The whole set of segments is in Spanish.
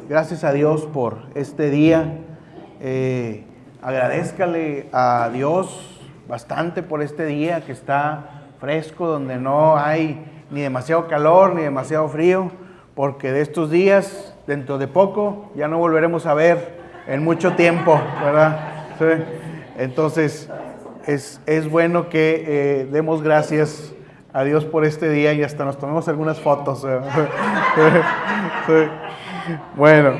Gracias a Dios por este día. Agradézcale a Dios bastante por este día que está fresco, donde no hay ni demasiado calor ni demasiado frío, porque de estos días, dentro de poco, ya no volveremos a ver en mucho tiempo, ¿verdad? Sí. Entonces, es bueno que demos gracias a Dios por este día y hasta nos tomemos algunas fotos. Sí. Bueno,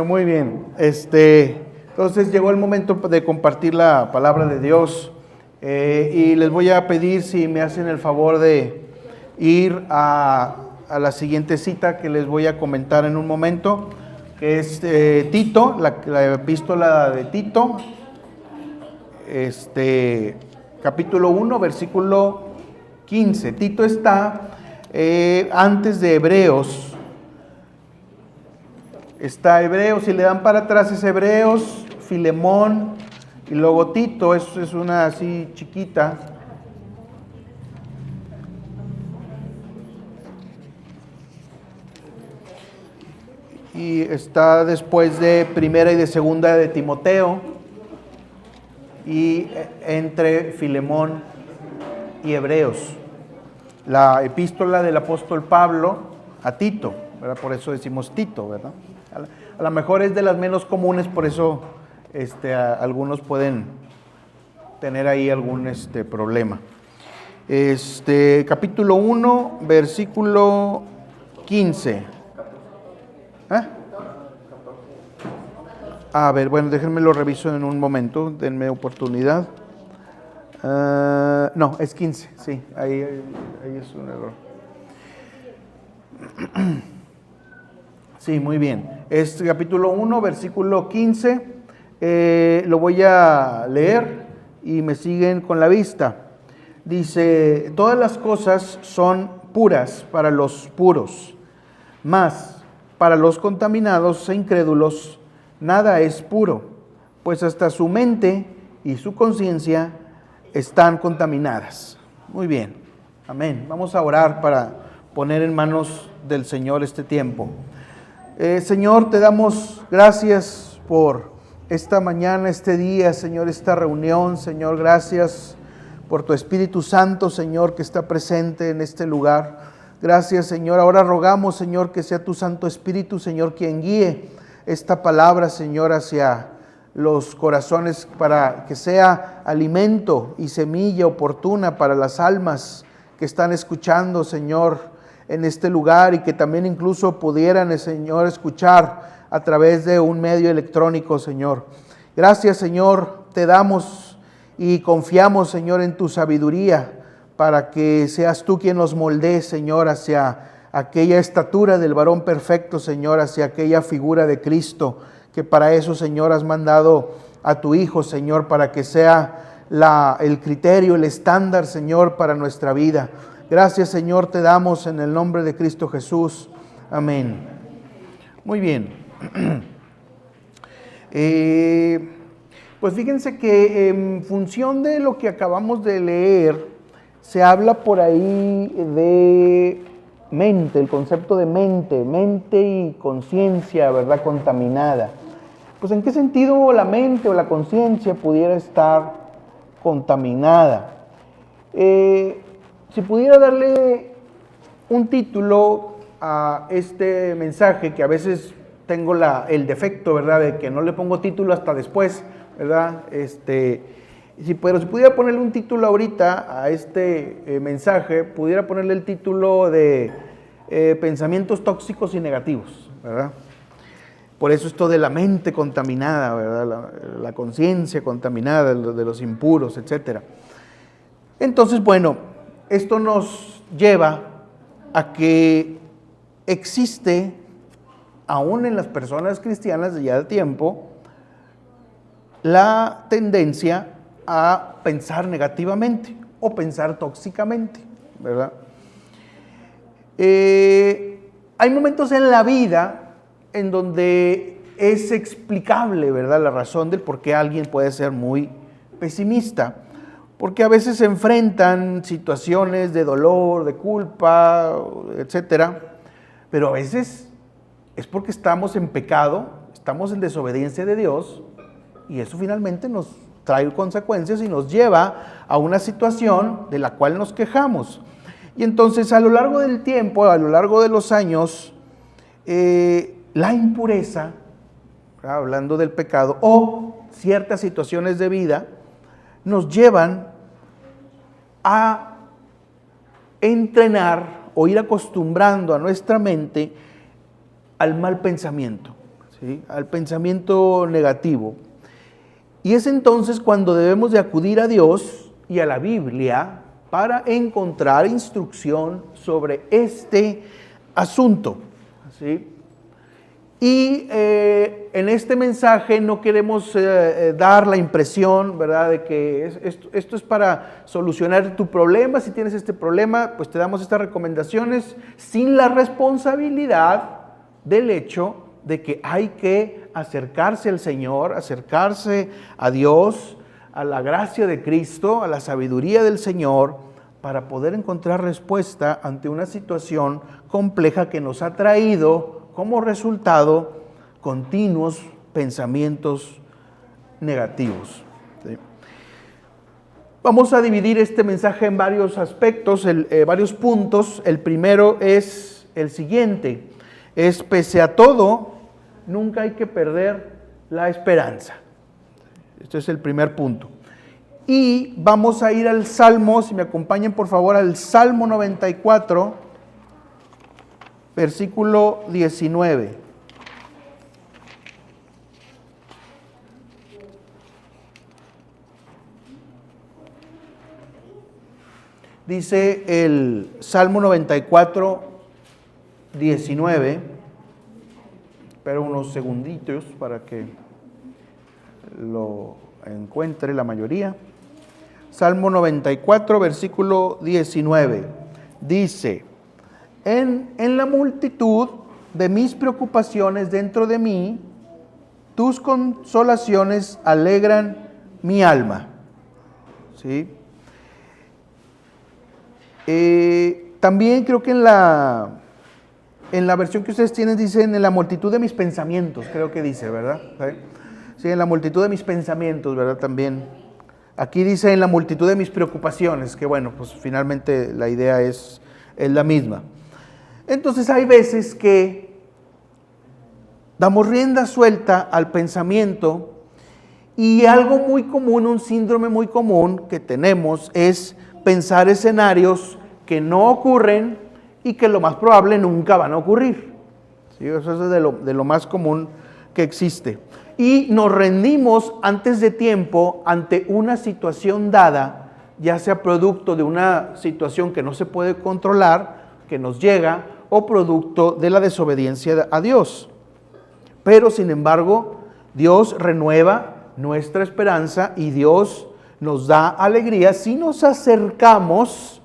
muy bien. Entonces llegó el momento de compartir la palabra de Dios y les voy a pedir si me hacen el favor de ir a la siguiente cita que les voy a comentar en un momento, que es Tito, la epístola de Tito, capítulo 1, versículo 15. Tito está antes de Hebreos. Está Hebreos, si le dan para atrás es Hebreos, Filemón y luego Tito, es una así chiquita. Y está después de primera y de segunda de Timoteo y entre Filemón y Hebreos. La epístola del apóstol Pablo a Tito, ¿verdad? Por eso decimos Tito, ¿verdad? A lo mejor es de las menos comunes, por eso algunos pueden tener ahí algún problema. Capítulo 1, versículo 15. A ver, bueno, déjenme lo reviso en un momento, denme oportunidad. No, es 15, sí, ahí es un error. Sí, muy bien. Es capítulo 1, versículo 15. Lo voy a leer y me siguen con la vista. Dice: todas las cosas son puras para los puros, mas para los contaminados e incrédulos nada es puro, pues hasta su mente y su conciencia están contaminadas. Muy bien, amén. Vamos a orar para poner en manos del Señor este tiempo. Señor, te damos gracias por esta mañana, este día, Señor, esta reunión. Señor, gracias por tu Espíritu Santo, Señor, que está presente en este lugar. Gracias, Señor. Ahora rogamos, Señor, que sea tu Santo Espíritu, Señor, quien guíe esta palabra, Señor, hacia los corazones, para que sea alimento y semilla oportuna para las almas que están escuchando, Señor, en este lugar, y que también incluso pudieran, Señor, escuchar a través de un medio electrónico, Señor. Gracias, Señor, te damos y confiamos, Señor, en tu sabiduría, para que seas tú quien nos moldee, Señor, hacia aquella estatura del varón perfecto, Señor, hacia aquella figura de Cristo, que para eso, Señor, has mandado a tu Hijo, Señor, para que sea el criterio, el estándar, Señor, para nuestra vida. Gracias, Señor, te damos en el nombre de Cristo Jesús. Amén. Muy bien. Pues fíjense que en función de lo que acabamos de leer, se habla por ahí de mente, el concepto de mente y conciencia, ¿verdad?, contaminada. Pues ¿en qué sentido la mente o la conciencia pudiera estar contaminada? Si pudiera darle un título a este mensaje, que a veces tengo el defecto, ¿verdad?, de que no le pongo título hasta después, ¿verdad? Pero si pudiera ponerle un título ahorita a este mensaje, pudiera ponerle el título de pensamientos tóxicos y negativos, ¿verdad? Por eso esto de la mente contaminada, ¿verdad? La conciencia contaminada, de los impuros, etc. Entonces, bueno, esto nos lleva a que existe, aún en las personas cristianas de ya de tiempo, la tendencia a pensar negativamente o pensar tóxicamente, ¿verdad? Hay momentos en la vida en donde es explicable, ¿verdad?, la razón del por qué alguien puede ser muy pesimista, porque a veces se enfrentan situaciones de dolor, de culpa, etcétera, pero a veces es porque estamos en pecado, estamos en desobediencia de Dios, y eso finalmente nos trae consecuencias y nos lleva a una situación de la cual nos quejamos. Y entonces a lo largo del tiempo, a lo largo de los años, la impureza, hablando del pecado, o ciertas situaciones de vida, nos llevan a entrenar o ir acostumbrando a nuestra mente al mal pensamiento, ¿sí? Al pensamiento negativo. Y es entonces cuando debemos de acudir a Dios y a la Biblia para encontrar instrucción sobre este asunto, ¿sí? Y en este mensaje no queremos dar la impresión, ¿verdad?, de que esto es para solucionar tu problema. Si tienes este problema, pues te damos estas recomendaciones sin la responsabilidad del hecho de que hay que acercarse al Señor, acercarse a Dios, a la gracia de Cristo, a la sabiduría del Señor, para poder encontrar respuesta ante una situación compleja que nos ha traído como resultado continuos pensamientos negativos. ¿Sí? Vamos a dividir este mensaje en varios aspectos, varios puntos. El primero es el siguiente: es pese a todo, nunca hay que perder la esperanza. Este es el primer punto. Y vamos a ir al Salmo, si me acompañan por favor, al Salmo 94, versículo 19. Dice el Salmo 94, 19. Espero unos segunditos para que lo encuentre la mayoría. Salmo 94, versículo 19. Dice: En la multitud de mis preocupaciones dentro de mí, tus consolaciones alegran mi alma. ¿Sí? También creo que en la versión que ustedes tienen dicen en la multitud de mis pensamientos, creo que dice, ¿verdad? Sí, en la multitud de mis pensamientos, ¿verdad? También. Aquí dice en la multitud de mis preocupaciones, que bueno, pues finalmente la idea es la misma. Entonces hay veces que damos rienda suelta al pensamiento, y algo muy común, un síndrome muy común que tenemos es pensar escenarios que no ocurren y que lo más probable nunca van a ocurrir. ¿Sí? Eso es de lo más común que existe. Y nos rendimos antes de tiempo ante una situación dada, ya sea producto de una situación que no se puede controlar, que nos llega, o producto de la desobediencia a Dios. Pero sin embargo, Dios renueva nuestra esperanza y Dios nos da alegría si nos acercamos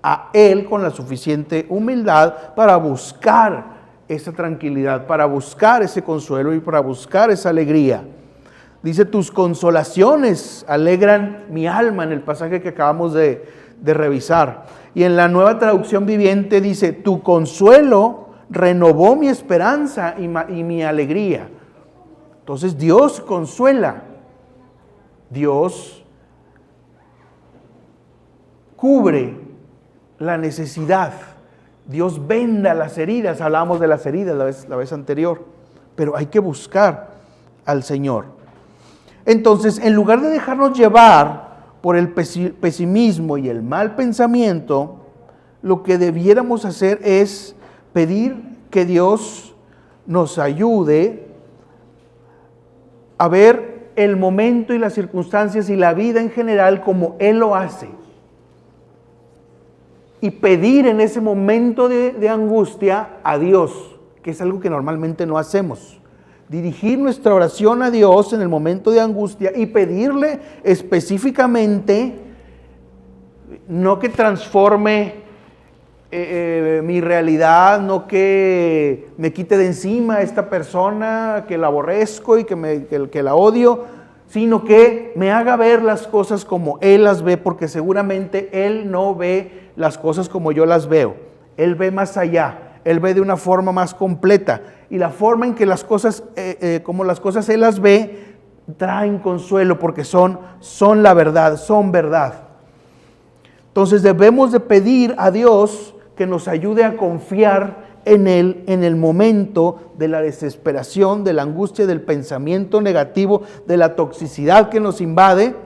a Él con la suficiente humildad para buscar esa tranquilidad, para buscar ese consuelo y para buscar esa alegría. Dice: tus consolaciones alegran mi alma, en el pasaje que acabamos de revisar. Y en la Nueva Traducción Viviente dice: tu consuelo renovó mi esperanza y mi alegría. Entonces Dios consuela, Dios cubre la necesidad, Dios venda las heridas. Hablábamos de las heridas la vez anterior, pero hay que buscar al Señor. Entonces, en lugar de dejarnos llevar por el pesimismo y el mal pensamiento, lo que debiéramos hacer es pedir que Dios nos ayude a ver el momento y las circunstancias y la vida en general como Él lo hace. Y pedir en ese momento de angustia a Dios, que es algo que normalmente no hacemos. Dirigir nuestra oración a Dios en el momento de angustia y pedirle específicamente, no que transforme mi realidad, no que me quite de encima a esta persona que la aborrezco y que la odio, sino que me haga ver las cosas como Él las ve, porque seguramente Él no ve las cosas como yo las veo. Él ve más allá. Él ve de una forma más completa. Y la forma en que las cosas, como las cosas Él las ve, traen consuelo porque son la verdad, son verdad. Entonces debemos de pedir a Dios que nos ayude a confiar en Él en el momento de la desesperación, de la angustia, del pensamiento negativo, de la toxicidad que nos invade,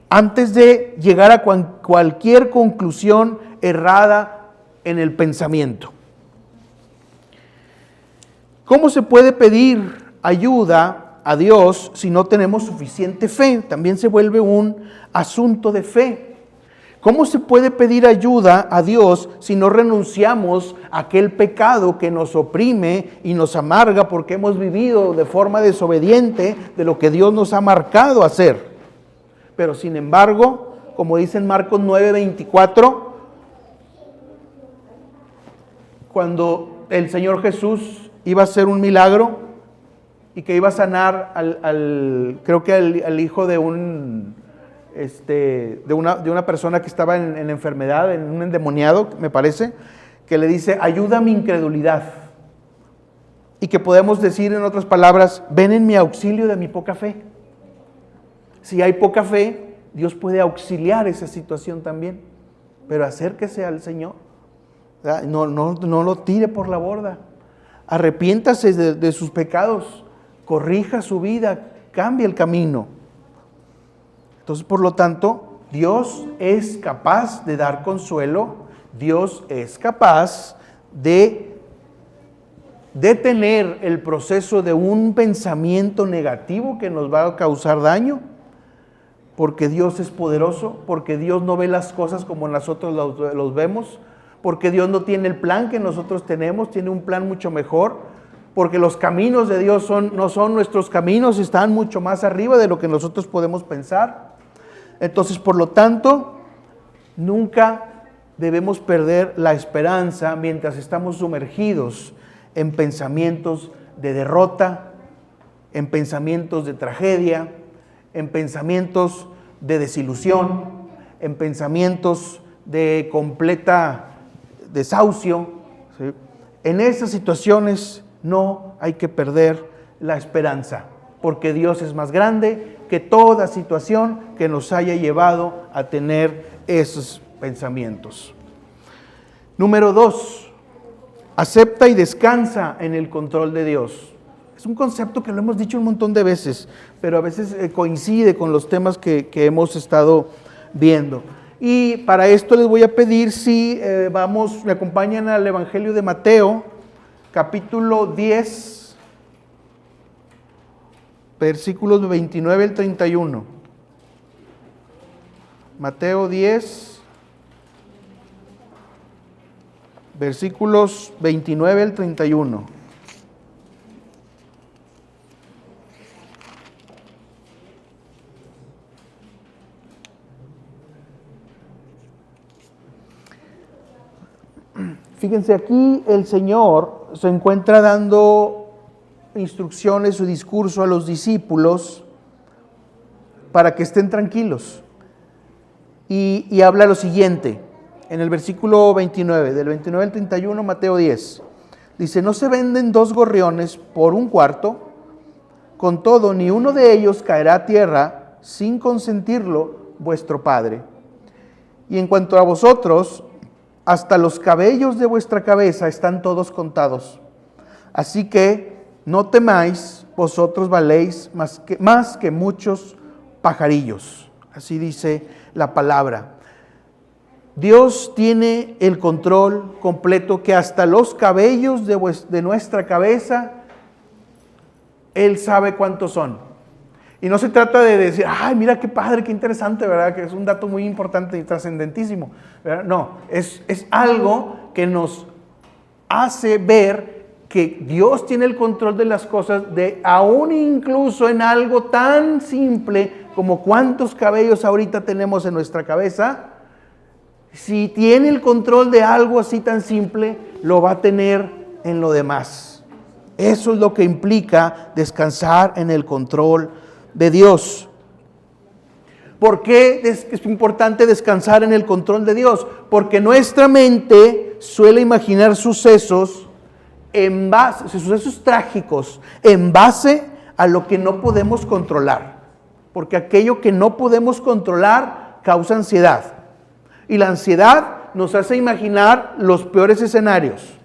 antes de llegar a cualquier conclusión errada en el pensamiento. ¿Cómo se puede pedir ayuda a Dios si no tenemos suficiente fe? También se vuelve un asunto de fe. ¿Cómo se puede pedir ayuda a Dios si no renunciamos a aquel pecado que nos oprime y nos amarga porque hemos vivido de forma desobediente de lo que Dios nos ha marcado hacer? Pero sin embargo, como dice en Marcos 9:24, cuando el Señor Jesús iba a hacer un milagro y que iba a sanar creo que al hijo de una persona que estaba en enfermedad, en un endemoniado, me parece, que le dice, ayuda mi incredulidad. Y que podemos decir en otras palabras, ven en mi auxilio de mi poca fe. Si hay poca fe, Dios puede auxiliar esa situación también, pero acérquese al Señor. No lo tire por la borda. Arrepiéntase de sus pecados, corrija su vida, cambie el camino. Entonces, por lo tanto, Dios es capaz de dar consuelo, Dios es capaz de detener el proceso de un pensamiento negativo que nos va a causar daño, porque Dios es poderoso, porque Dios no ve las cosas como nosotros los vemos, porque Dios no tiene el plan que nosotros tenemos, tiene un plan mucho mejor, porque los caminos de Dios no son nuestros caminos, están mucho más arriba de lo que nosotros podemos pensar. Entonces, por lo tanto, nunca debemos perder la esperanza mientras estamos sumergidos en pensamientos de derrota, en pensamientos de tragedia, en pensamientos de desilusión, en pensamientos de completa desahucio, ¿sí? En esas situaciones no hay que perder la esperanza, porque Dios es más grande que toda situación que nos haya llevado a tener esos pensamientos. Número 2, acepta y descansa en el control de Dios. Es un concepto que lo hemos dicho un montón de veces, pero a veces coincide con los temas que hemos estado viendo. Y para esto les voy a pedir si me acompañan al Evangelio de Mateo, capítulo 10, versículos 29 al 31. Mateo 10, versículos 29 al 31. Fíjense, aquí el Señor se encuentra dando instrucciones, su discurso a los discípulos para que estén tranquilos. Y habla lo siguiente, en el versículo 29, del 29 al 31, Mateo 10. Dice, no se venden 2 gorriones por un cuarto, con todo, ni uno de ellos caerá a tierra sin consentirlo vuestro Padre. Y en cuanto a vosotros, hasta los cabellos de vuestra cabeza están todos contados. Así que no temáis, vosotros valéis más que muchos pajarillos. Así dice la palabra. Dios tiene el control completo, que hasta los cabellos de nuestra cabeza, Él sabe cuántos son. Y no se trata de decir, ay, mira qué padre, qué interesante, ¿verdad? Que es un dato muy importante y trascendentísimo, ¿verdad? No, es algo que nos hace ver que Dios tiene el control de las cosas, aún incluso en algo tan simple como cuántos cabellos ahorita tenemos en nuestra cabeza. Si tiene el control de algo así tan simple, lo va a tener en lo demás. Eso es lo que implica descansar en el control de Dios. ¿Por qué es importante descansar en el control de Dios? Porque nuestra mente suele imaginar sucesos sucesos trágicos en base a lo que no podemos controlar, porque aquello que no podemos controlar causa ansiedad, y la ansiedad nos hace imaginar los peores escenarios.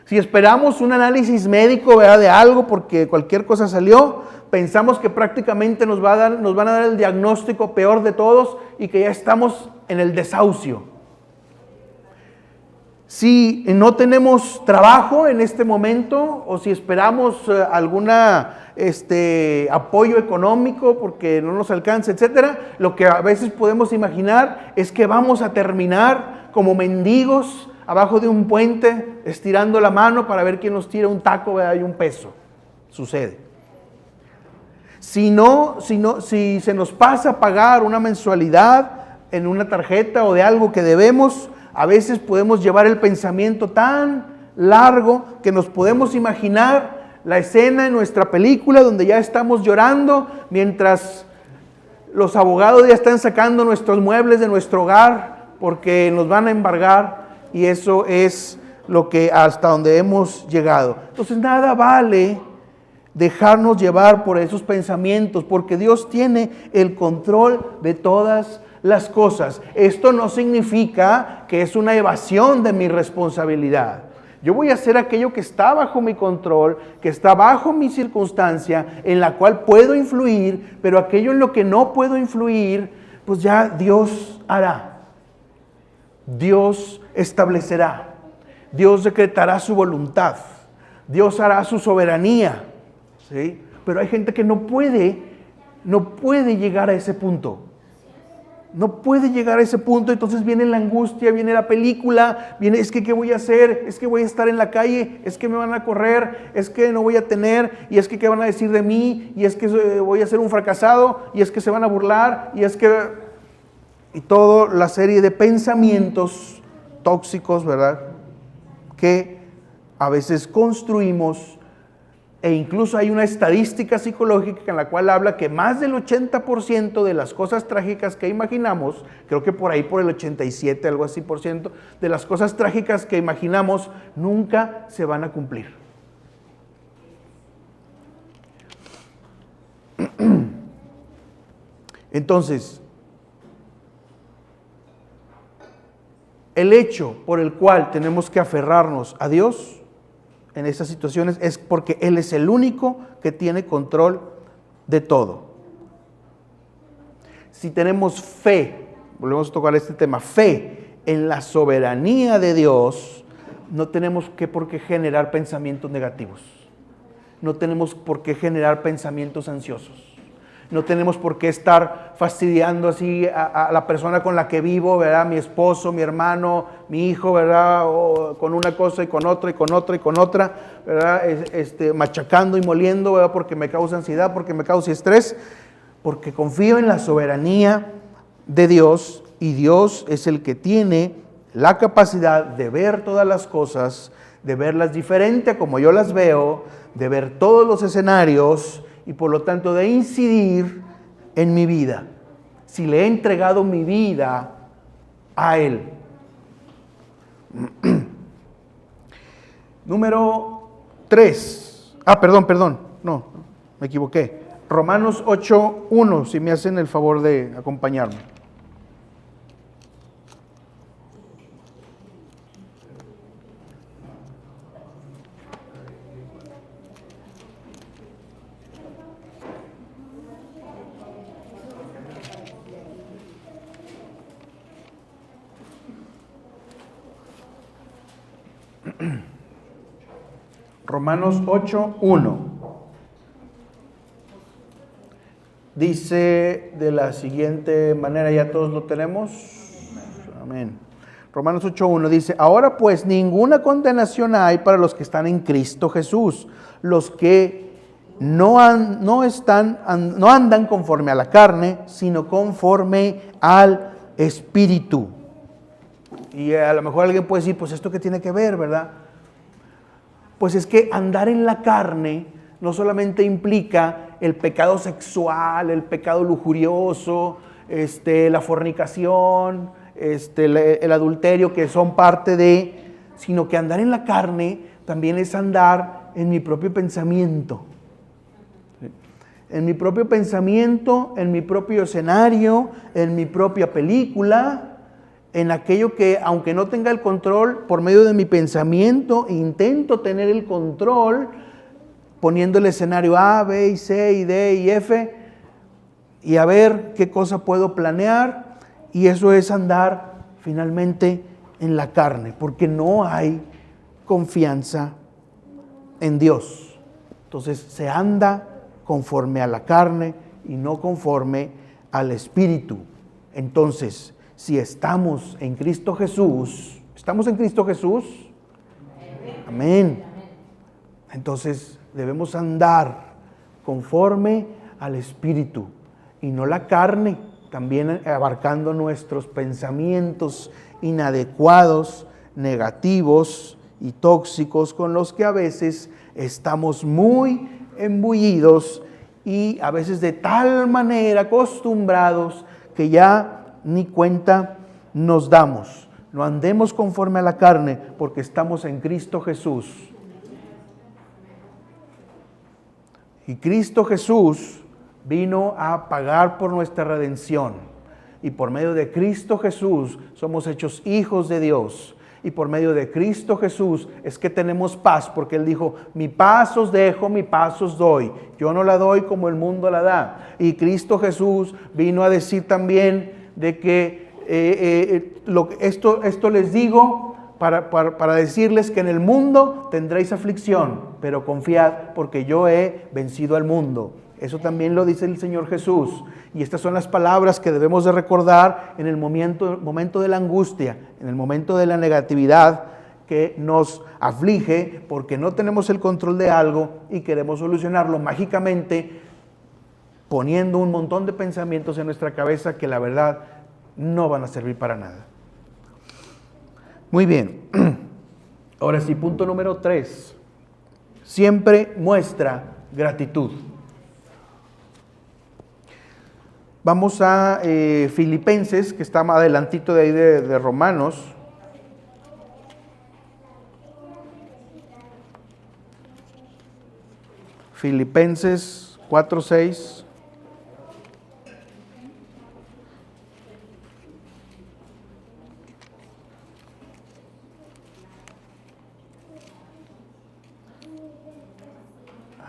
Si esperamos un análisis médico, ¿verdad?, de algo porque cualquier cosa salió, pensamos que prácticamente nos van a dar el diagnóstico peor de todos y que ya estamos en el desahucio. Si no tenemos trabajo en este momento, o si esperamos alguna apoyo económico porque no nos alcanza, etcétera, lo que a veces podemos imaginar es que vamos a terminar como mendigos abajo de un puente, estirando la mano para ver quién nos tira un taco, ¿verdad?, y un peso. Sucede. Si se nos pasa a pagar una mensualidad en una tarjeta o de algo que debemos, a veces podemos llevar el pensamiento tan largo que nos podemos imaginar la escena en nuestra película donde ya estamos llorando mientras los abogados ya están sacando nuestros muebles de nuestro hogar porque nos van a embargar, y eso es lo que hasta donde hemos llegado. Entonces nada vale dejarnos llevar por esos pensamientos, porque Dios tiene el control de todas las cosas. Esto no significa que es una evasión de mi responsabilidad. Yo voy a hacer aquello que está bajo mi control, que está bajo mi circunstancia, en la cual puedo influir, pero aquello en lo que no puedo influir, pues ya Dios hará. Dios establecerá. Dios decretará su voluntad. Dios hará su soberanía. ¿Sí? Pero hay gente que no puede llegar a ese punto. No puede llegar a ese punto, entonces viene la angustia, viene la película, viene, es que ¿qué voy a hacer? Es que voy a estar en la calle, es que me van a correr, es que no voy a tener, y es que ¿qué van a decir de mí? Y es que voy a ser un fracasado, y es que se van a burlar, y es que... Y toda la serie de pensamientos tóxicos, ¿verdad?, que a veces construimos. E incluso hay una estadística psicológica en la cual habla que más del 80% de las cosas trágicas que imaginamos, creo que por ahí por el 87, algo así por ciento, de las cosas trágicas que imaginamos nunca se van a cumplir. Entonces, el hecho por el cual tenemos que aferrarnos a Dios en estas situaciones es porque Él es el único que tiene control de todo. Si tenemos fe, volvemos a tocar este tema, fe en la soberanía de Dios, no tenemos por qué generar pensamientos negativos. No tenemos por qué generar pensamientos ansiosos. No tenemos por qué estar fastidiando así a la persona con la que vivo, ¿verdad? Mi esposo, mi hermano, mi hijo, ¿verdad? O con una cosa y con otra y con otra y con otra, ¿verdad? Machacando y moliendo, ¿verdad? Porque me causa ansiedad, porque me causa estrés, porque confío en la soberanía de Dios, y Dios es el que tiene la capacidad de ver todas las cosas, de verlas diferente a como yo las veo, de ver todos los escenarios, y por lo tanto de incidir en mi vida, si le he entregado mi vida a Él. Número 3. Perdón, no, me equivoqué. Romanos 8:1, si me hacen el favor de acompañarme. Romanos 8:1 dice de la siguiente manera, ya todos lo tenemos. Amén. Romanos 8:1 dice: ahora pues ninguna condenación hay para los que están en Cristo Jesús, los que no andan conforme a la carne, sino conforme al Espíritu. Y a lo mejor alguien puede decir, pues esto qué tiene que ver, ¿verdad? Pues es que andar en la carne no solamente implica el pecado sexual, el pecado lujurioso, la fornicación, el adulterio, que son parte de, sino que andar en la carne también es andar en mi propio pensamiento. En mi propio pensamiento, en mi propio escenario, en mi propia película, en aquello que, aunque no tenga el control, por medio de mi pensamiento, intento tener el control, poniendo el escenario A, B, y C, y D, y F, y a ver qué cosa puedo planear, y eso es andar finalmente en la carne, porque no hay confianza en Dios. Entonces se anda conforme a la carne y no conforme al Espíritu. Entonces, si estamos en Cristo Jesús, ¿estamos en Cristo Jesús? Amén. Entonces debemos andar conforme al Espíritu y no la carne, también abarcando nuestros pensamientos inadecuados, negativos y tóxicos, con los que a veces estamos muy embullidos y a veces de tal manera acostumbrados que ya ni cuenta nos damos. No andemos conforme a la carne, porque estamos en Cristo Jesús. Y Cristo Jesús vino a pagar por nuestra redención. Y por medio de Cristo Jesús somos hechos hijos de Dios. Y por medio de Cristo Jesús es que tenemos paz, porque Él dijo, mi paz os dejo, mi paz os doy. Yo no la doy como el mundo la da. Y Cristo Jesús vino a decir también de que esto les digo para decirles que en el mundo tendréis aflicción, pero confiad porque yo he vencido al mundo. Eso también lo dice el Señor Jesús. Y estas son las palabras que debemos de recordar en el momento de la angustia, en el momento de la negatividad que nos aflige porque no tenemos el control de algo y queremos solucionarlo mágicamente poniendo un montón de pensamientos en nuestra cabeza que la verdad no van a servir para nada. Muy bien. Ahora sí, punto número 3. Siempre muestra gratitud. Vamos a Filipenses, que está más adelantito de ahí de Romanos. Filipenses 4:6.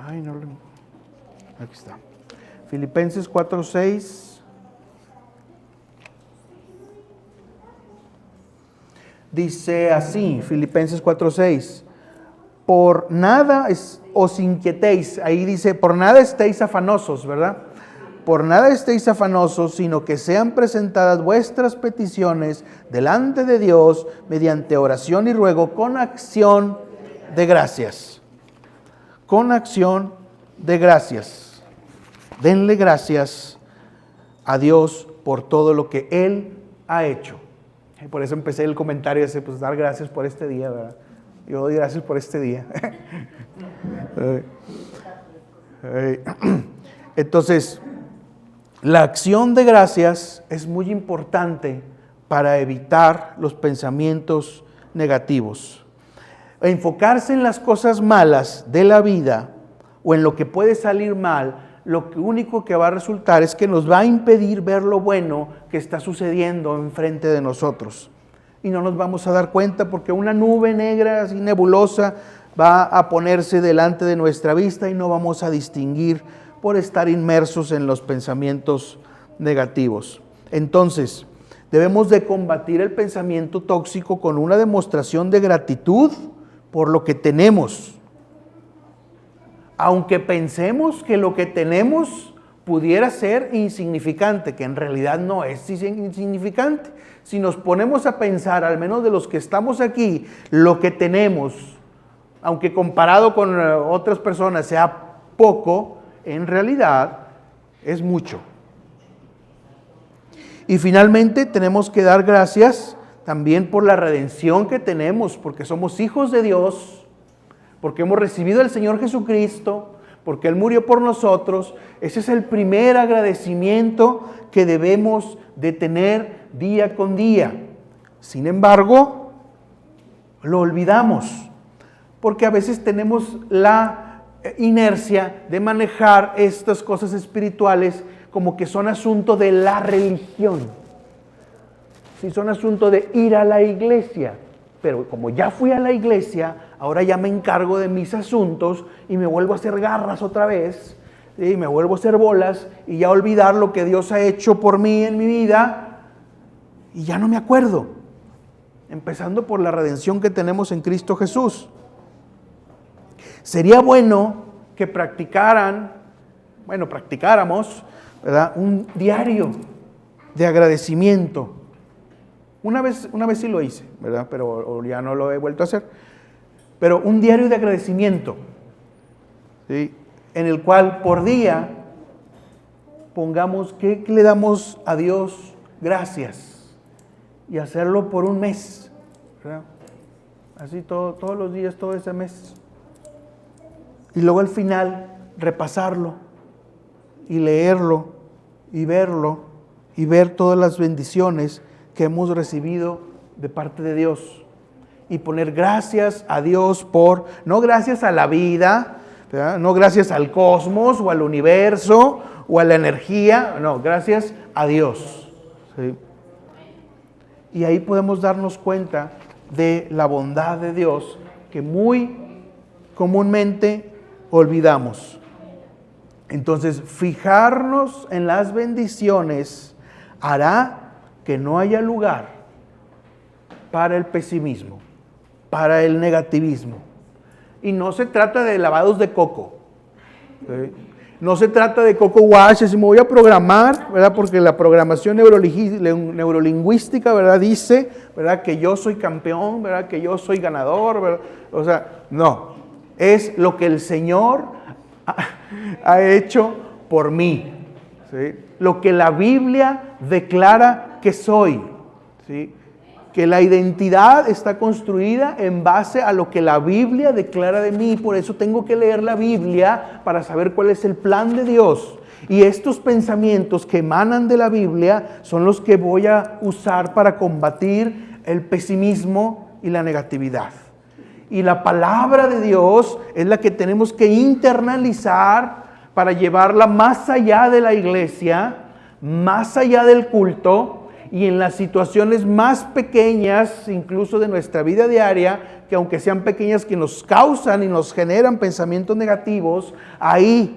Ay, no lo... Aquí está. Filipenses 4:6. Dice así, Filipenses 4:6. Por nada os inquietéis. Ahí dice, por nada estéis afanosos, ¿verdad? Por nada estéis afanosos, sino que sean presentadas vuestras peticiones delante de Dios mediante oración y ruego con acción de gracias. Con acción de gracias. Denle gracias a Dios por todo lo que Él ha hecho. Y por eso empecé el comentario ese, pues dar gracias por este día, ¿verdad? Yo doy gracias por este día. Entonces, la acción de gracias es muy importante para evitar los pensamientos negativos. Enfocarse en las cosas malas de la vida o en lo que puede salir mal, lo único que va a resultar es que nos va a impedir ver lo bueno que está sucediendo enfrente de nosotros. Y no nos vamos a dar cuenta porque una nube negra, así nebulosa, va a ponerse delante de nuestra vista y no vamos a distinguir por estar inmersos en los pensamientos negativos. Entonces, debemos de combatir el pensamiento tóxico con una demostración de gratitud por lo que tenemos. Aunque pensemos que lo que tenemos pudiera ser insignificante, que en realidad no es insignificante. Si nos ponemos a pensar, al menos de los que estamos aquí, lo que tenemos, aunque comparado con otras personas sea poco, en realidad es mucho. Y finalmente tenemos que dar gracias también por la redención que tenemos, porque somos hijos de Dios, porque hemos recibido al Señor Jesucristo, porque Él murió por nosotros. Ese es el primer agradecimiento que debemos de tener día con día. Sin embargo, lo olvidamos, porque a veces tenemos la inercia de manejar estas cosas espirituales como que son asunto de la religión. Sí, son asunto de ir a la iglesia. Pero como ya fui a la iglesia, ahora ya me encargo de mis asuntos y me vuelvo a hacer garras otra vez, ¿sí? Me vuelvo a hacer bolas y ya olvidar lo que Dios ha hecho por mí en mi vida y ya no me acuerdo. Empezando por la redención que tenemos en Cristo Jesús. Sería bueno que practicáramos, ¿verdad?, un diario de agradecimiento. Una vez sí lo hice, ¿verdad?, pero ya no lo he vuelto a hacer. Pero un diario de agradecimiento, ¿sí?, en el cual por día pongamos qué le damos a Dios gracias y hacerlo por un mes, ¿verdad? Así todos los días, todo ese mes. Y luego al final repasarlo y leerlo y verlo y ver todas las bendiciones que hemos recibido de parte de Dios y poner gracias a Dios por, no gracias a la vida, ¿verdad?, no gracias al cosmos o al universo o a la energía, no, gracias a Dios, ¿sí? Y ahí podemos darnos cuenta de la bondad de Dios que muy comúnmente olvidamos. Entonces, fijarnos en las bendiciones hará que no haya lugar para el pesimismo, para el negativismo. Y no se trata de lavados de coco, ¿sí? No se trata de coco wash, si me voy a programar, ¿verdad?, porque la programación neurolingüística, ¿verdad?, dice, ¿verdad?, que yo soy campeón, ¿verdad?, que yo soy ganador, ¿verdad? O sea, no, es lo que el Señor ha hecho por mí, ¿sí? Lo que la Biblia declara que soy, ¿sí? Que la identidad está construida en base a lo que la Biblia declara de mí. Por eso tengo que leer la Biblia para saber cuál es el plan de Dios. Y estos pensamientos que emanan de la Biblia son los que voy a usar para combatir el pesimismo y la negatividad. Y la palabra de Dios es la que tenemos que internalizar para llevarla más allá de la iglesia, más allá del culto y en las situaciones más pequeñas, incluso de nuestra vida diaria, que aunque sean pequeñas, que nos causan y nos generan pensamientos negativos, ahí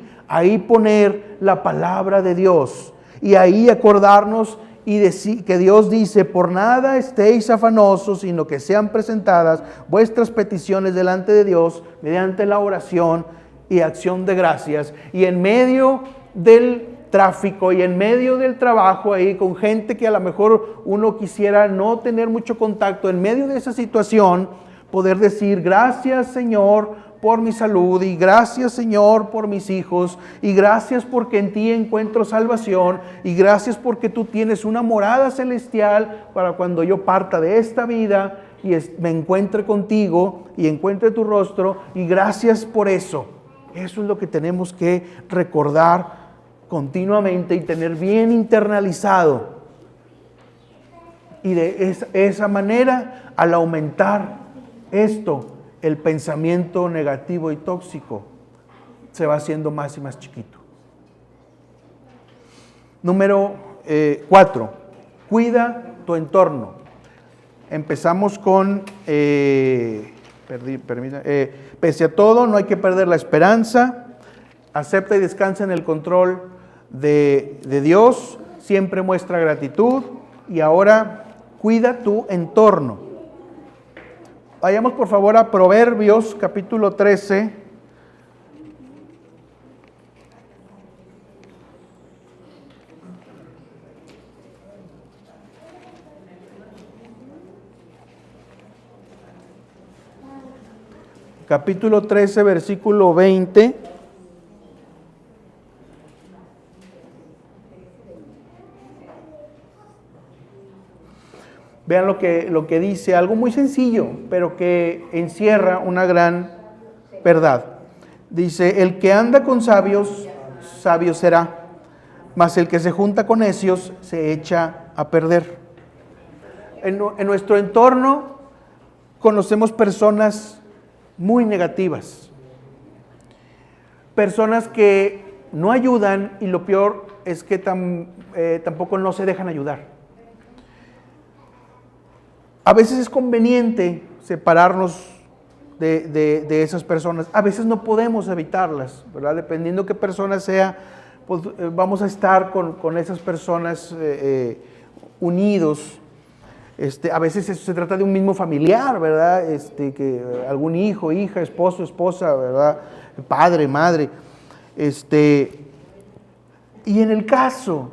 poner la palabra de Dios y ahí acordarnos y decir que Dios dice: por nada estéis afanosos, sino que sean presentadas vuestras peticiones delante de Dios mediante la oración y acción de gracias. Y en medio del tráfico y en medio del trabajo ahí con gente que a lo mejor uno quisiera no tener mucho contacto, en medio de esa situación poder decir: gracias, Señor, por mi salud, y gracias, Señor, por mis hijos, y gracias porque en ti encuentro salvación, y gracias porque tú tienes una morada celestial para cuando yo parta de esta vida y me encuentre contigo y encuentre tu rostro, y gracias por eso. Eso es lo que tenemos que recordar continuamente y tener bien internalizado. Y de esa manera, al aumentar esto, el pensamiento negativo y tóxico se va haciendo más y más chiquito. Número 4, cuida tu entorno. Empezamos con, pese a todo, no hay que perder la esperanza, acepta y descansa en el control de Dios, siempre muestra gratitud, y ahora cuida tu entorno. Vayamos por favor a Proverbios capítulo 13. Capítulo 13, versículo 20. Vean lo que dice, algo muy sencillo, pero que encierra una gran verdad. Dice, el que anda con sabios, sabio será, mas el que se junta con necios se echa a perder. En nuestro entorno conocemos personas muy negativas, personas que no ayudan y lo peor es que tampoco no se dejan ayudar. A veces es conveniente separarnos de esas personas, a veces no podemos evitarlas, ¿verdad? Dependiendo qué persona sea, pues vamos a estar con esas personas unidos. A veces se trata de un mismo familiar, ¿verdad? Que algún hijo, hija, esposo, esposa, ¿verdad? Padre, madre. Y en el caso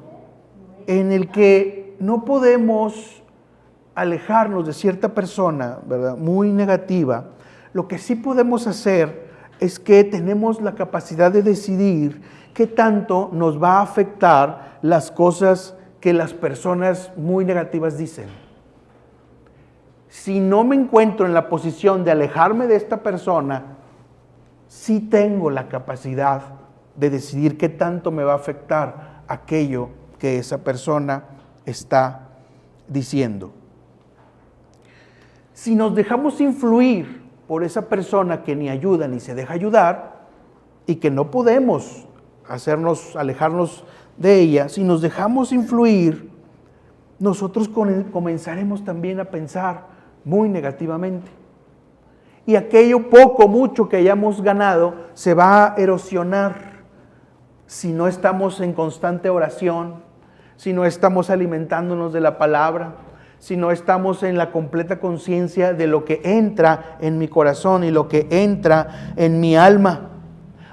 en el que no podemos alejarnos de cierta persona, ¿verdad? Muy negativa, lo que sí podemos hacer es que tenemos la capacidad de decidir qué tanto nos va a afectar las cosas que las personas muy negativas dicen. Si no me encuentro en la posición de alejarme de esta persona, sí tengo la capacidad de decidir qué tanto me va a afectar aquello que esa persona está diciendo. Si nos dejamos influir por esa persona que ni ayuda ni se deja ayudar y que no podemos alejarnos de ella, si nos dejamos influir, nosotros comenzaremos también a pensar muy negativamente. Y aquello poco, mucho que hayamos ganado se va a erosionar si no estamos en constante oración, si no estamos alimentándonos de la palabra, si no estamos en la completa conciencia de lo que entra en mi corazón y lo que entra en mi alma.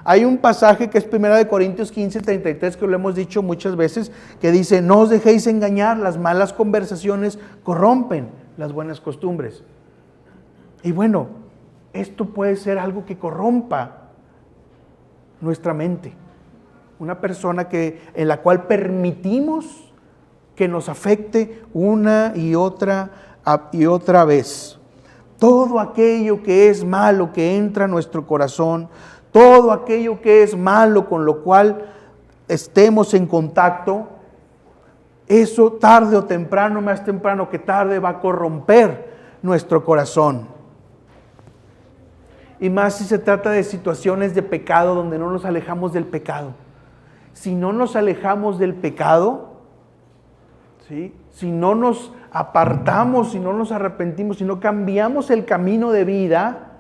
Hay un pasaje que es 1 Corintios 15:33, que lo hemos dicho muchas veces, que dice, no os dejéis engañar, las malas conversaciones corrompen las buenas costumbres. Y bueno, esto puede ser algo que corrompa nuestra mente. Una persona en la cual permitimos que nos afecte una y otra vez. Todo aquello que es malo que entra a nuestro corazón, todo aquello que es malo con lo cual estemos en contacto, eso tarde o temprano, más temprano que tarde, va a corromper nuestro corazón. Y más si se trata de situaciones de pecado donde no nos alejamos del pecado. Si no nos alejamos del pecado, ¿sí? Si no nos apartamos, si no nos arrepentimos, si no cambiamos el camino de vida,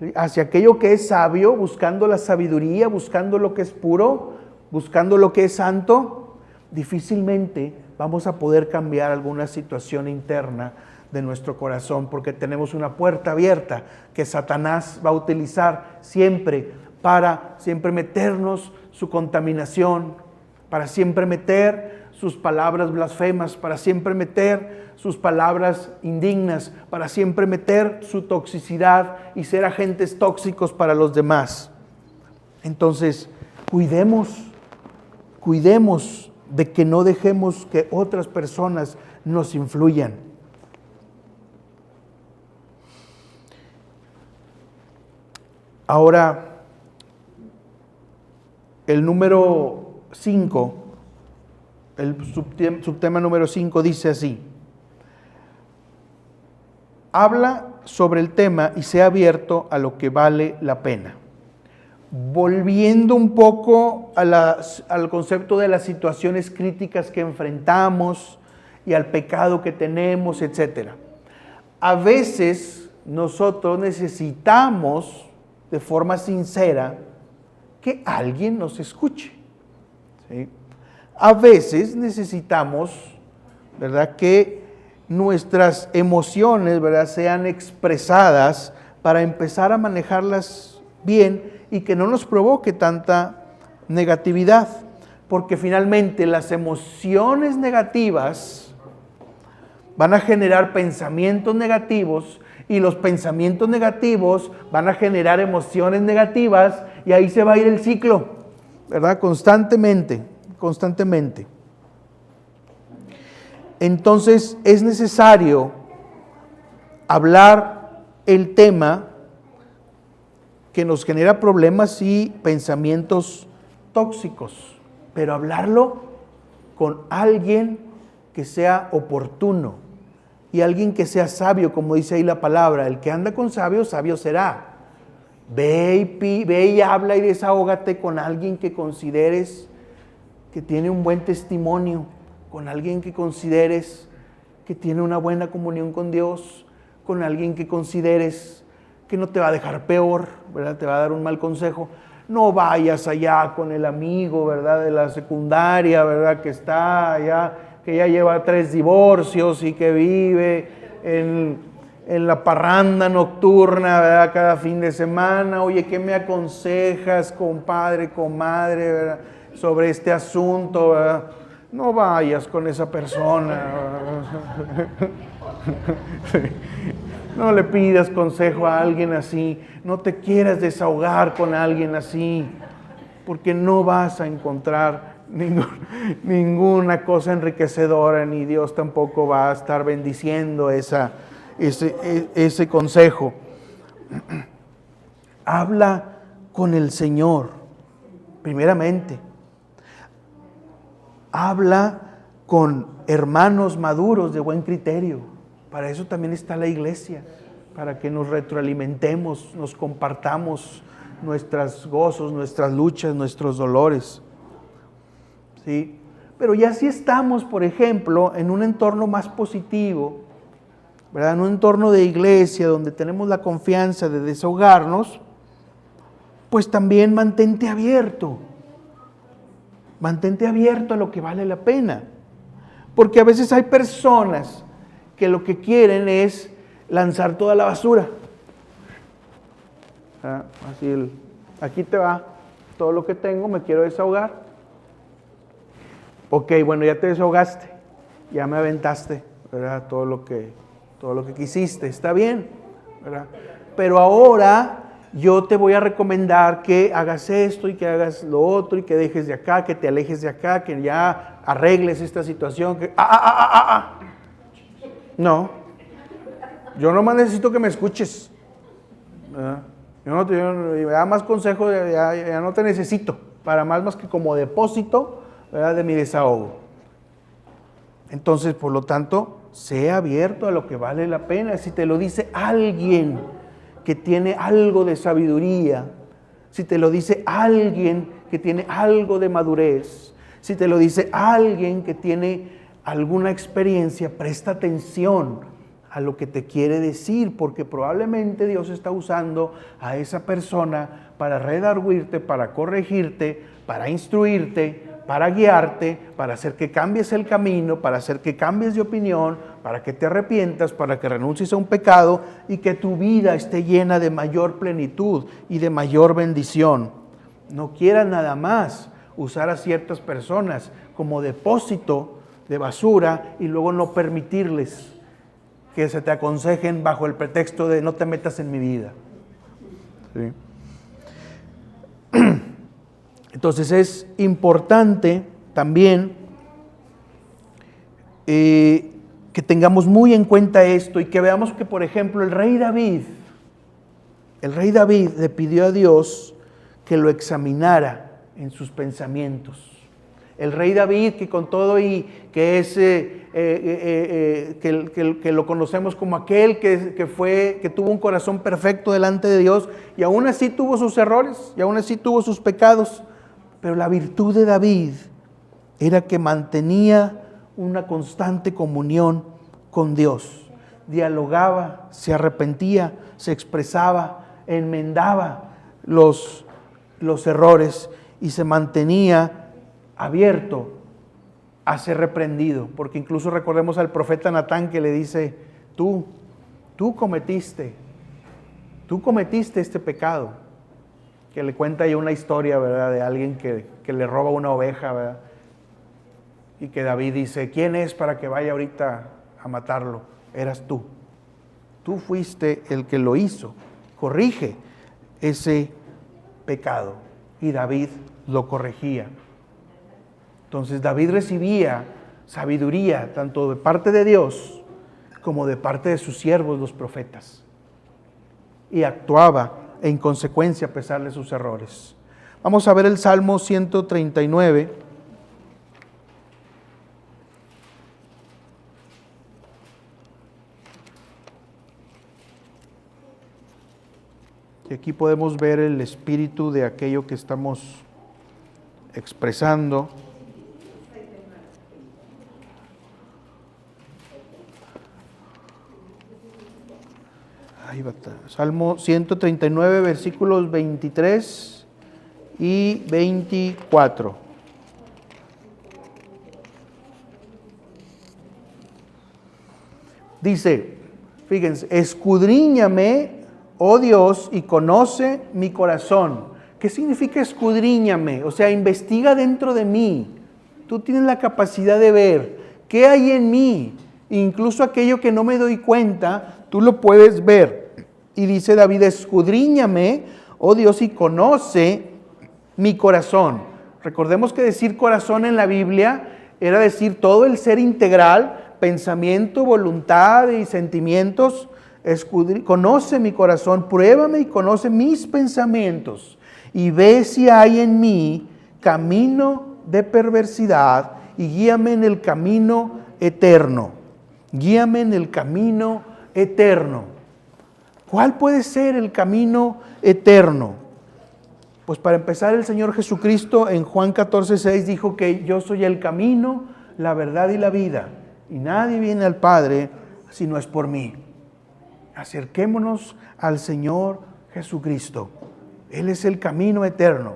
¿sí?, hacia aquello que es sabio, buscando la sabiduría, buscando lo que es puro, buscando lo que es santo, difícilmente vamos a poder cambiar alguna situación interna de nuestro corazón, porque tenemos una puerta abierta que Satanás va a utilizar siempre para siempre meternos su contaminación, para siempre meter sus palabras blasfemas, para siempre meter sus palabras indignas, para siempre meter su toxicidad y ser agentes tóxicos para los demás. Entonces, cuidemos de que no dejemos que otras personas nos influyan. Ahora, el número 5, el subtema número 5 dice así: habla sobre el tema y sea abierto a lo que vale la pena. Volviendo un poco al concepto de las situaciones críticas que enfrentamos y al pecado que tenemos, etc. A veces nosotros necesitamos de forma sincera que alguien nos escuche, ¿sí? A veces necesitamos, ¿verdad?, que nuestras emociones, ¿verdad?, sean expresadas para empezar a manejarlas bien y que no nos provoque tanta negatividad, porque finalmente las emociones negativas van a generar pensamientos negativos y los pensamientos negativos van a generar emociones negativas y ahí se va a ir el ciclo, ¿verdad?, constantemente. Entonces es necesario hablar el tema que nos genera problemas y pensamientos tóxicos, pero hablarlo con alguien que sea oportuno y alguien que sea sabio, como dice ahí la palabra, el que anda con sabios, sabio será. Ve y habla y desahógate con alguien que consideres que tiene un buen testimonio, con alguien que consideres que tiene una buena comunión con Dios, con alguien que consideres que no te va a dejar peor, ¿verdad? Te va a dar un mal consejo. No vayas allá con el amigo, ¿verdad? De la secundaria, ¿verdad? Que está allá, que ya lleva 3 divorcios y que vive en la parranda nocturna, ¿verdad? Cada fin de semana. Oye, ¿qué me aconsejas, compadre, comadre, ¿verdad? Sobre este asunto, ¿verdad? No vayas con esa persona. No le pidas consejo a alguien así. No te quieras desahogar con alguien así, porque no vas a encontrar ninguna cosa enriquecedora, ni Dios tampoco va a estar bendiciendo ese consejo. Habla con el Señor, primeramente. Habla con hermanos maduros de buen criterio. Para eso también está la iglesia, para que nos retroalimentemos, nos compartamos nuestros gozos, nuestras luchas, nuestros dolores. ¿Sí? Pero ya si estamos, por ejemplo, en un entorno más positivo, ¿verdad? En un entorno de iglesia donde tenemos la confianza de desahogarnos, pues también mantente abierto. Mantente abierto a lo que vale la pena. Porque a veces hay personas que lo que quieren es lanzar toda la basura. Así, aquí te va todo lo que tengo, me quiero desahogar. Ok, bueno, ya te desahogaste, ya me aventaste, ¿verdad? Todo lo que quisiste, está bien, ¿verdad? Pero ahora yo te voy a recomendar que hagas esto y que hagas lo otro y que dejes de acá, que te alejes de acá, que ya arregles esta situación. No, yo nomás necesito que me escuches. Yo me da más consejo, ya no te necesito para más que como depósito, ¿verdad? De mi desahogo. Entonces, por lo tanto, sé abierto a lo que vale la pena. Si te lo dice alguien que tiene algo de sabiduría, si te lo dice alguien que tiene algo de madurez, si te lo dice alguien que tiene alguna experiencia, presta atención a lo que te quiere decir, porque probablemente Dios está usando a esa persona para redarguirte, para corregirte, para instruirte, para guiarte, para hacer que cambies el camino, para hacer que cambies de opinión, para que te arrepientas, para que renuncies a un pecado y que tu vida esté llena de mayor plenitud y de mayor bendición. No quieras nada más usar a ciertas personas como depósito de basura y luego no permitirles que se te aconsejen bajo el pretexto de no te metas en mi vida. ¿Sí? Entonces es importante también que tengamos muy en cuenta esto y que veamos que, por ejemplo, el rey David le pidió a Dios que lo examinara en sus pensamientos. El rey David, que con todo y que es que lo conocemos como aquel que tuvo un corazón perfecto delante de Dios, y aún así tuvo sus errores, y aún así tuvo sus pecados, pero la virtud de David era que mantenía una constante comunión con Dios. Dialogaba, se arrepentía, se expresaba, enmendaba los errores y se mantenía abierto a ser reprendido, porque incluso recordemos al profeta Natán que le dice, tú cometiste este pecado, que le cuenta ya una historia, ¿verdad? De alguien que le roba una oveja, ¿verdad? Y que David dice, ¿quién es para que vaya ahorita a matarlo? Eras tú fuiste el que lo hizo, corrige ese pecado, y David lo corregía. Entonces David recibía sabiduría tanto de parte de Dios como de parte de sus siervos, los profetas, y actuaba e en consecuencia, a pesar de sus errores. Vamos a ver el Salmo 139. Y aquí podemos ver el espíritu de aquello que estamos expresando. Ahí va, Salmo 139, versículos 23 y 24. Dice, fíjense, escudriñame, oh Dios, y conoce mi corazón. ¿Qué significa escudriñame? O sea, investiga dentro de mí. Tú tienes la capacidad de ver qué hay en mí. Incluso aquello que no me doy cuenta, tú lo puedes ver. Y dice David, escudriñame, oh Dios, y conoce mi corazón. Recordemos que decir corazón en la Biblia era decir todo el ser integral, pensamiento, voluntad y sentimientos. Conoce mi corazón, pruébame y conoce mis pensamientos. Y ve si hay en mí camino de perversidad y guíame en el camino eterno. Guíame en el camino eterno. ¿Cuál puede ser el camino eterno? Pues para empezar, el Señor Jesucristo en Juan 14:6 dijo que yo soy el camino, la verdad y la vida. Y nadie viene al Padre si no es por mí. Acerquémonos al Señor Jesucristo. Él es el camino eterno.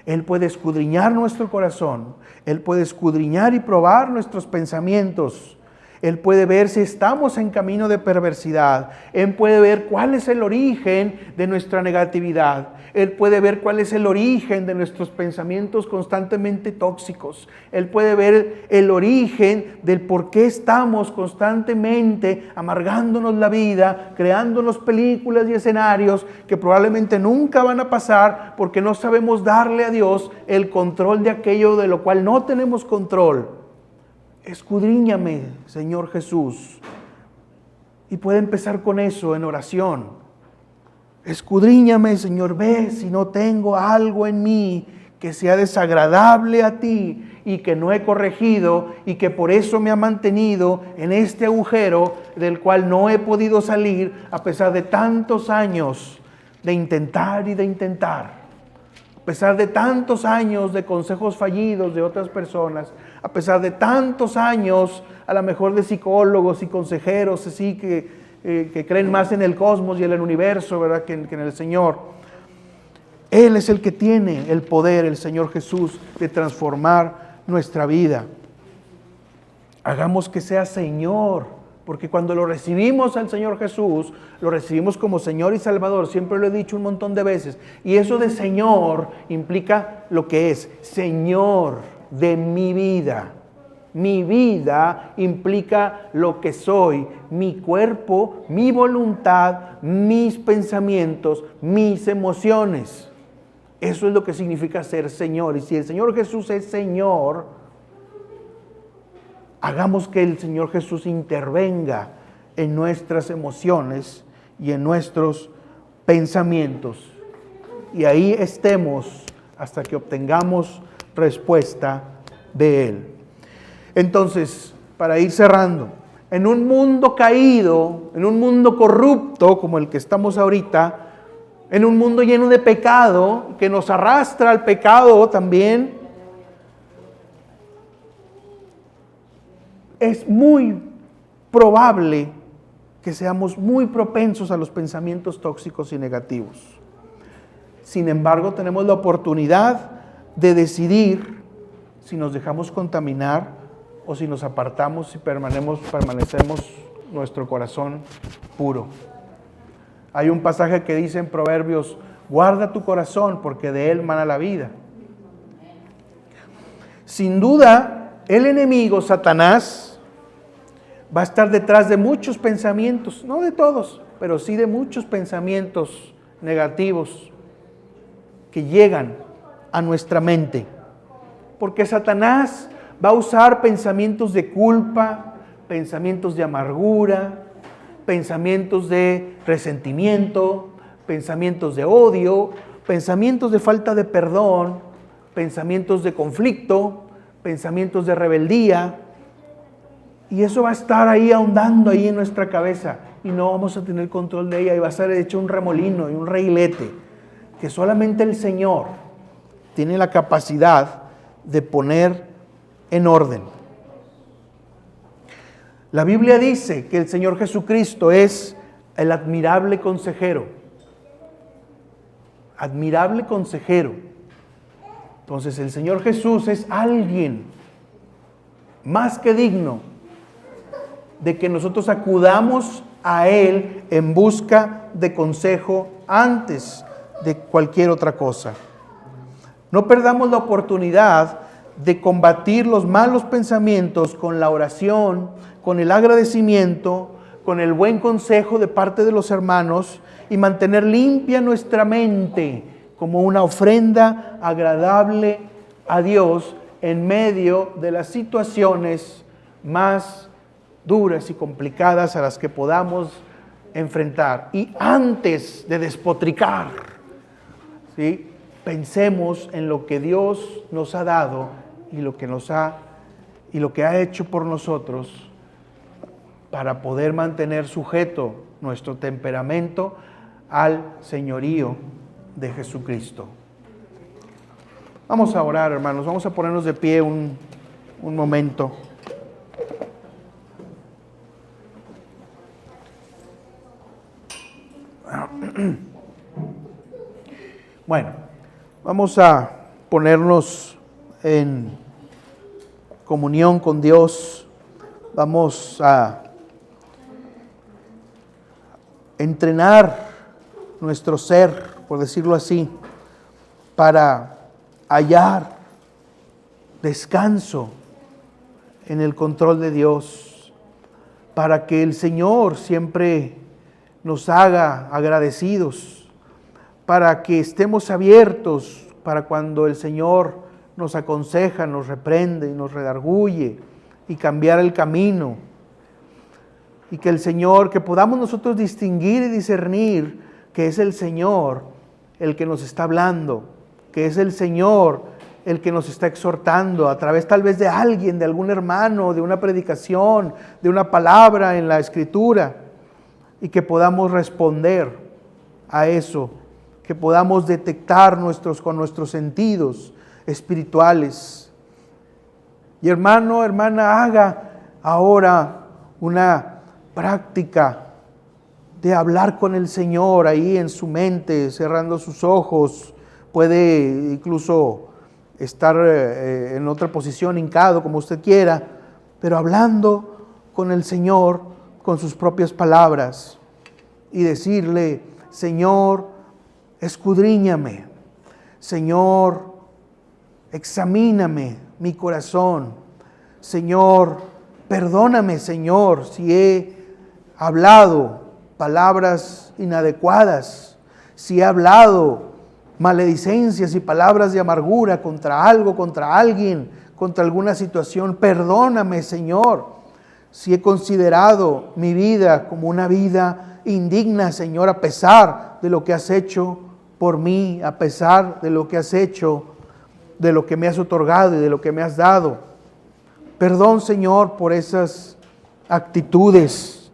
Él puede escudriñar nuestro corazón. Él puede escudriñar y probar nuestros pensamientos. Él puede ver si estamos en camino de perversidad. Él puede ver cuál es el origen de nuestra negatividad. Él puede ver cuál es el origen de nuestros pensamientos constantemente tóxicos. Él puede ver el origen del por qué estamos constantemente amargándonos la vida, creándonos películas y escenarios que probablemente nunca van a pasar porque no sabemos darle a Dios el control de aquello de lo cual no tenemos control. Escudriñame, Señor Jesús. Y puede empezar con eso en oración. Escudriñame, Señor, ve si no tengo algo en mí que sea desagradable a ti y que no he corregido y que por eso me ha mantenido en este agujero del cual no he podido salir a pesar de tantos años de intentar y de intentar. A pesar de tantos años de consejos fallidos de otras personas, a pesar de tantos años a lo mejor de psicólogos y consejeros así que creen más en el cosmos y en el universo, ¿verdad?, que en el Señor. Él es el que tiene el poder, el Señor Jesús, de transformar nuestra vida. Hagamos que sea Señor, porque cuando lo recibimos al Señor Jesús, lo recibimos como Señor y Salvador. Siempre lo he dicho un montón de veces. Y eso de Señor implica lo que es Señor de mi vida. Mi vida implica lo que soy, mi cuerpo, mi voluntad, mis pensamientos, mis emociones. Eso es lo que significa ser Señor. Y si el Señor Jesús es Señor, hagamos que el Señor Jesús intervenga en nuestras emociones y en nuestros pensamientos. Y ahí estemos hasta que obtengamos respuesta de Él. Entonces, para ir cerrando, en un mundo caído, en un mundo corrupto como el que estamos ahorita, en un mundo lleno de pecado, que nos arrastra al pecado también, es muy probable que seamos muy propensos a los pensamientos tóxicos y negativos. Sin embargo, tenemos la oportunidad de decidir si nos dejamos contaminar o si nos apartamos y permanecemos nuestro corazón puro. Hay un pasaje que dice en Proverbios, guarda tu corazón porque de él mana la vida. Sin duda, el enemigo, Satanás, va a estar detrás de muchos pensamientos, no de todos, pero sí de muchos pensamientos negativos que llegan a nuestra mente. Porque Satanás va a usar pensamientos de culpa, pensamientos de amargura, pensamientos de resentimiento, pensamientos de odio, pensamientos de falta de perdón, pensamientos de conflicto, pensamientos de rebeldía. Y eso va a estar ahí ahondando ahí en nuestra cabeza y no vamos a tener control de ella y va a ser hecho un remolino y un reguilete que solamente el Señor tiene la capacidad de poner en orden. La Biblia dice que el Señor Jesucristo es el admirable consejero. Admirable consejero. Entonces el Señor Jesús es alguien más que digno de que nosotros acudamos a Él en busca de consejo antes de cualquier otra cosa. No perdamos la oportunidad de combatir los malos pensamientos con la oración, con el agradecimiento, con el buen consejo de parte de los hermanos y mantener limpia nuestra mente como una ofrenda agradable a Dios en medio de las situaciones más duras y complicadas a las que podamos enfrentar. Y antes de despotricar, ¿sí?, pensemos en lo que Dios nos ha dado y lo que ha hecho por nosotros para poder mantener sujeto nuestro temperamento al señorío de Jesucristo. Vamos a orar, hermanos, vamos a ponernos de pie un momento. Bueno, vamos a ponernos en comunión con Dios. Vamos a entrenar nuestro ser, por decirlo así, para hallar descanso en el control de Dios, para que el Señor siempre nos haga agradecidos, para que estemos abiertos para cuando el Señor nos aconseja, nos reprende y nos redarguye y cambiar el camino. Y que el Señor, que podamos nosotros distinguir y discernir que es el Señor el que nos está hablando, que es el Señor el que nos está exhortando a través tal vez de alguien, de algún hermano, de una predicación, de una palabra en la Escritura, y que podamos responder a eso, que podamos detectar con nuestros sentidos espirituales. Y hermano, hermana, haga ahora una práctica de hablar con el Señor ahí en su mente, cerrando sus ojos. Puede incluso estar en otra posición, hincado, como usted quiera, pero hablando con el Señor con sus propias palabras y decirle: Señor, escudriñame. Señor, examíname mi corazón. Señor, perdóname, Señor, si he hablado palabras inadecuadas, si he hablado maledicencias y palabras de amargura contra algo, contra alguien, contra alguna situación. Perdóname, Señor, si he considerado mi vida como una vida indigna, Señor, a pesar de lo que has hecho por mí, a pesar de lo que has hecho, de lo que me has otorgado y de lo que me has dado. Perdón, Señor, por esas actitudes.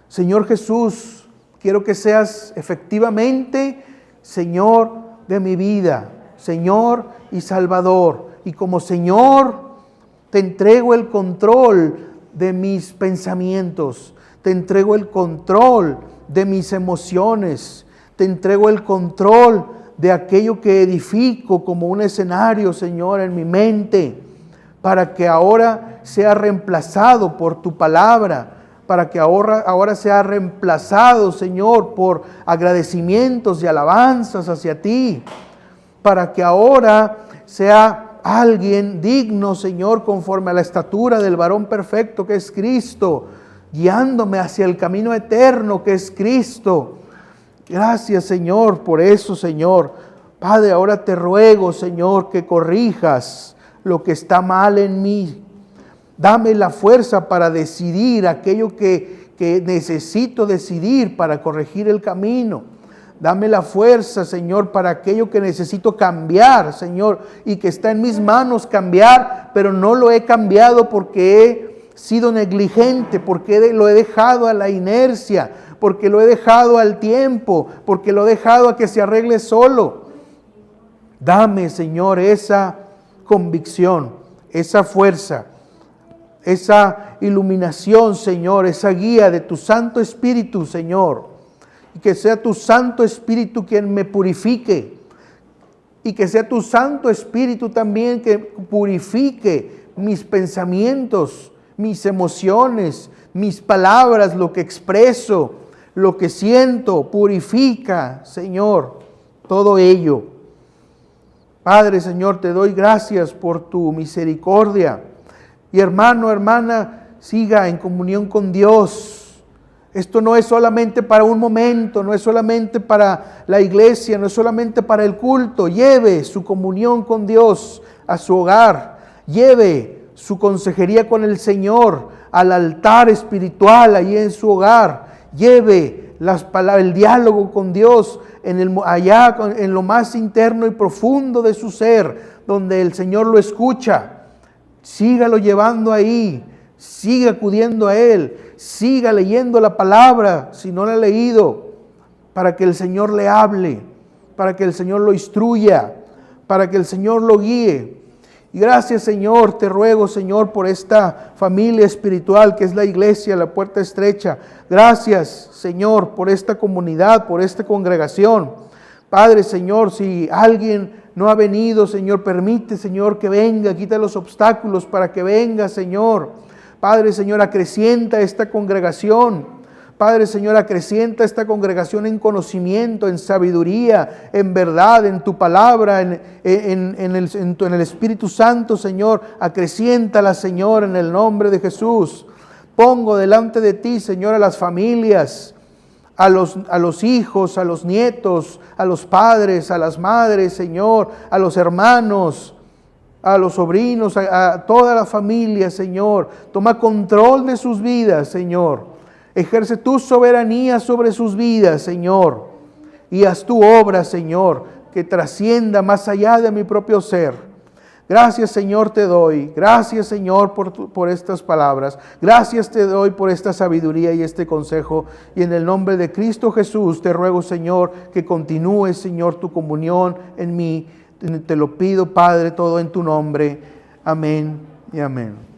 Señor Jesús, quiero que seas efectivamente Señor de mi vida, Señor y Salvador. Y como Señor, te entrego el control de mis pensamientos, te entrego el control de mis emociones, te entrego el control de aquello que edifico como un escenario, Señor, en mi mente, para que ahora sea reemplazado por tu palabra, para que ahora sea reemplazado, Señor, por agradecimientos y alabanzas hacia ti, para que ahora sea alguien digno, Señor, conforme a la estatura del varón perfecto que es Cristo, guiándome hacia el camino eterno que es Cristo. Gracias, Señor, por eso, Señor. Padre, ahora te ruego, Señor, que corrijas lo que está mal en mí. Dame la fuerza para decidir aquello que necesito decidir para corregir el camino. Dame la fuerza, Señor, para aquello que necesito cambiar, Señor, y que está en mis manos cambiar, pero no lo he cambiado porque he sido negligente, porque lo he dejado a la inercia, porque lo he dejado al tiempo, porque lo he dejado a que se arregle solo. Dame, Señor, esa convicción, esa fuerza, esa iluminación, Señor, esa guía de tu Santo Espíritu, Señor. Y que sea tu Santo Espíritu quien me purifique. Y que sea tu Santo Espíritu también que purifique mis pensamientos, mis emociones, mis palabras, lo que expreso, lo que siento. Purifica, Señor, todo ello. Padre, Señor, te doy gracias por tu misericordia. Y hermano, hermana, siga en comunión con Dios. Esto no es solamente para un momento, no es solamente para la iglesia, no es solamente para el culto. Lleve su comunión con Dios a su hogar. Lleve su consejería con el Señor al altar espiritual allí en su hogar. Lleve las palabras, el diálogo con Dios allá en lo más interno y profundo de su ser, donde el Señor lo escucha. Sígalo llevando ahí, siga acudiendo a Él, siga leyendo la palabra si no la ha leído, para que el Señor le hable, para que el Señor lo instruya, para que el Señor lo guíe. Y gracias, Señor, te ruego, Señor, por esta familia espiritual que es la iglesia, la puerta estrecha. Gracias, Señor, por esta comunidad, por esta congregación. Padre, Señor, si alguien no ha venido, Señor, permite, Señor, que venga, quita los obstáculos para que venga, Señor. Padre, Señor, acrecienta esta congregación. Padre, Señor, acrecienta esta congregación en conocimiento, en sabiduría, en verdad, en tu palabra, en el Espíritu Santo, Señor. Acreciéntala, Señor, en el nombre de Jesús. Pongo delante de ti, Señor, a las familias, a los hijos, a los nietos, a los padres, a las madres, Señor, a los hermanos, a los sobrinos, a toda la familia, Señor. Toma control de sus vidas, Señor. Ejerce tu soberanía sobre sus vidas, Señor. Y haz tu obra, Señor, que trascienda más allá de mi propio ser. Gracias, Señor, te doy. Gracias, Señor, por estas palabras. Gracias te doy por esta sabiduría y este consejo. Y en el nombre de Cristo Jesús te ruego, Señor, que continúes, Señor, tu comunión en mí. Te lo pido, Padre, todo en tu nombre. Amén y amén.